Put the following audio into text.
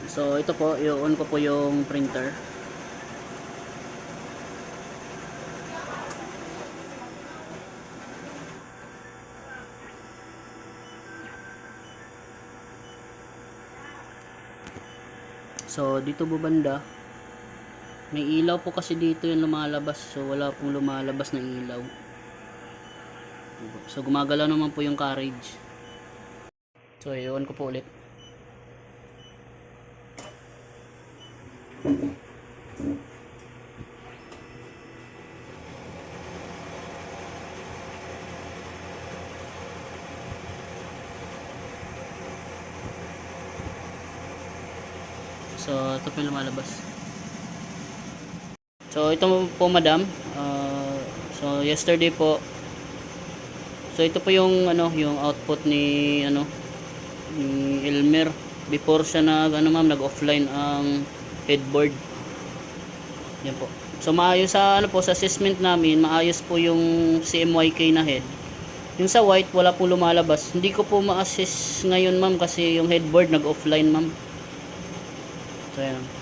So ito po, i-on ko po yung printer. So dito po banda, may ilaw po kasi dito yung lumalabas. So wala pong lumalabas na ilaw. So gumagalaw naman po yung carriage. So i-on ko po ulit. So ito po yung lumalabas. So ito po madam, so yesterday po, so ito po yung yung output ni ni Elmer before siya nag-offline ang headboard. Yan po. So maayos sa sa assessment namin, maayos po yung CMYK na head. Yung sa white wala po lumalabas. Hindi ko po ma-assess ngayon ma'am kasi yung headboard nag-offline ma'am. So yan.